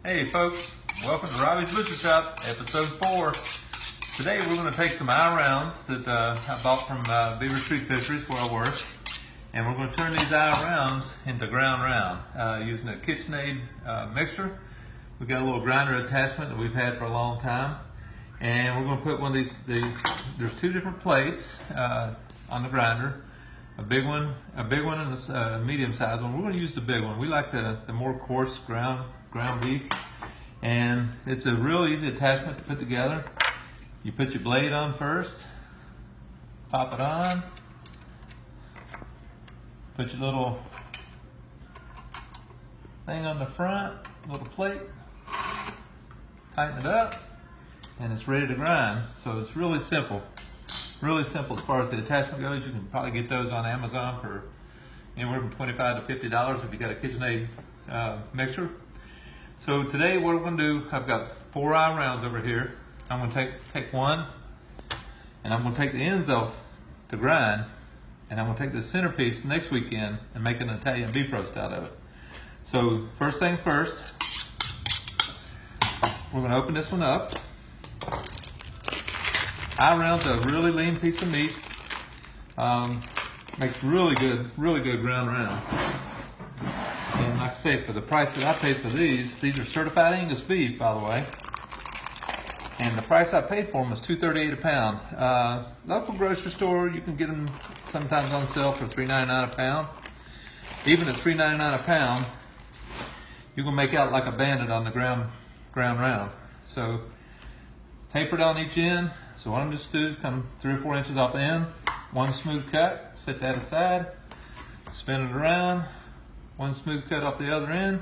Hey folks, welcome to Robbie's Butcher Shop, episode 4. Today we're going to take some eye rounds that I bought from Beaver Street Fisheries where I work, and we're going to turn these eye rounds into ground round using a KitchenAid mixer. We've got a little grinder attachment that we've had for a long time, and we're going to put one of these, there's two different plates on the grinder, a big one and a medium sized one. We're going to use the big one. We like the more coarse ground beef, and it's a real easy attachment to put together. You put your blade on first, pop it on, put your little thing on the front, little plate, tighten it up, and it's ready to grind. So it's really simple as far as the attachment goes. You can probably get those on Amazon for anywhere from $25 to $50 if you got a KitchenAid mixer. So today what I'm going to do, I've got 4 eye rounds over here. I'm going to take one, and I'm going to take the ends off to grind, and I'm going to take the centerpiece next weekend and make an Italian beef roast out of it. So first things first, we're going to open this one up. Eye round's a really lean piece of meat. Makes really good ground round. And like I say, for the price that I paid for these are certified Angus beef, by the way. And the price I paid for them was $2.38 a pound. Local grocery store, you can get them sometimes on sale for $3.99 a pound. Even at $3.99 a pound, you're gonna make out like a bandit on the ground round. So taper it on each end. So what I'm just do is come 3 or 4 inches off the end, one smooth cut, set that aside, spin it around, one smooth cut off the other end.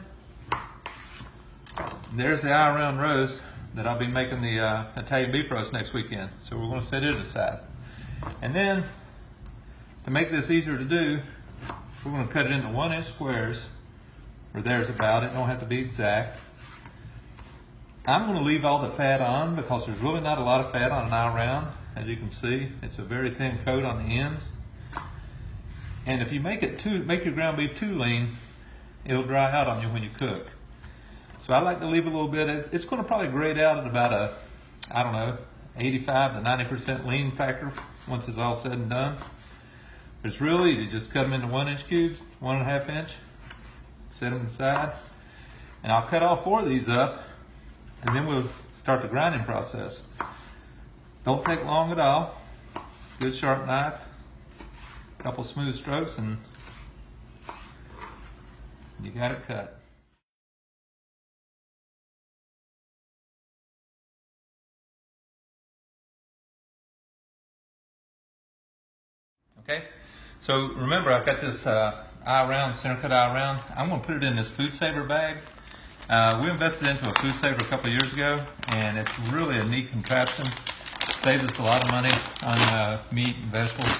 There's the eye round roast that I'll be making the Italian beef roast next weekend. So we're going to set it aside. And then, to make this easier to do, we're going to cut it into 1-inch squares, or there's about it, don't have to be exact. I'm going to leave all the fat on because there's really not a lot of fat on an eye round. As you can see, it's a very thin coat on the ends. And if you make your ground beef too lean, it'll dry out on you when you cook. So I like to leave a little bit. It's going to probably grade out at about a, I don't know, 85 to 90% lean factor once it's all said and done. But it's real easy. Just cut them into 1-inch cubes, 1.5 inch, set them aside. And I'll cut all 4 of these up, and then we'll start the grinding process. Don't take long at all. Good sharp knife, couple smooth strokes, and you got it cut. Okay, so remember I've got this eye round, center cut eye round. I'm going to put it in this Food Saver bag. We invested into a Food Saver a couple of years ago, and it's really a neat contraption. Saves us a lot of money on meat and vegetables.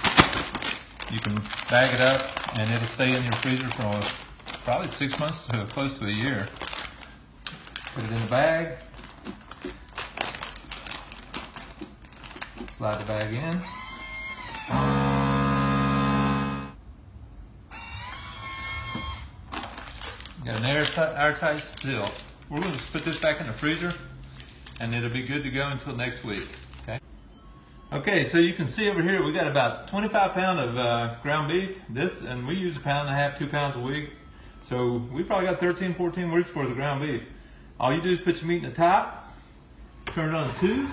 You can bag it up, and it'll stay in your freezer for probably 6 months to close to a year. Put it in the bag. Slide the bag in. Got an airtight seal. We're going to put this back in the freezer, and it'll be good to go until next week. Okay, so you can see over here we got about 25 pounds of ground beef. And we use 1.5 pounds, 2 pounds a week. So we probably got 13, 14 weeks worth of ground beef. All you do is put your meat in the top, turn it on 2,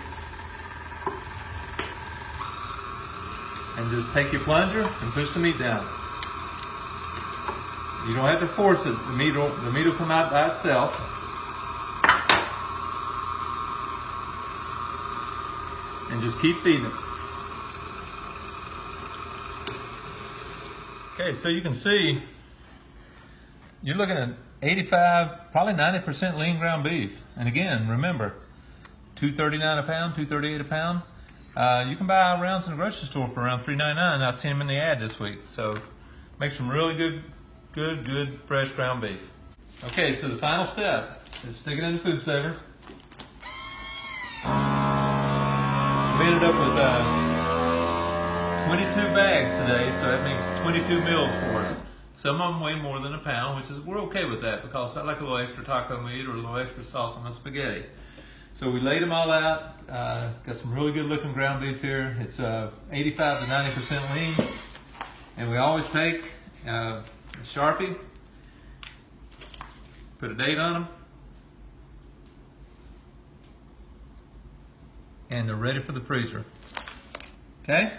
and just take your plunger and push the meat down. You don't have to force it. The meat will come out by itself. And just keep feeding it. Okay, so you can see you're looking at 85, probably 90% lean ground beef. And again, remember, $2.39 a pound, $2.38 a pound. You can buy eye rounds in the grocery store for around $3.99. I've seen them in the ad this week. So make some really good fresh ground beef. Okay, so the final step is stick it in the Food Saver. We ended up with 22 bags today, so that means 22 meals for us. Some of them weigh more than a pound, which is, we're okay with that because I like a little extra taco meat or a little extra sauce on my spaghetti. So we laid them all out. Got some really good looking ground beef here. It's 85 to 90% lean. And we always take a Sharpie, put a date on them, and they're ready for the freezer. Okay?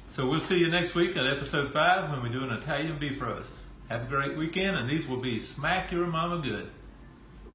So we'll see you next week at episode 5 when we do an Italian beef roast. Have a great weekend, and these will be smack your mama good.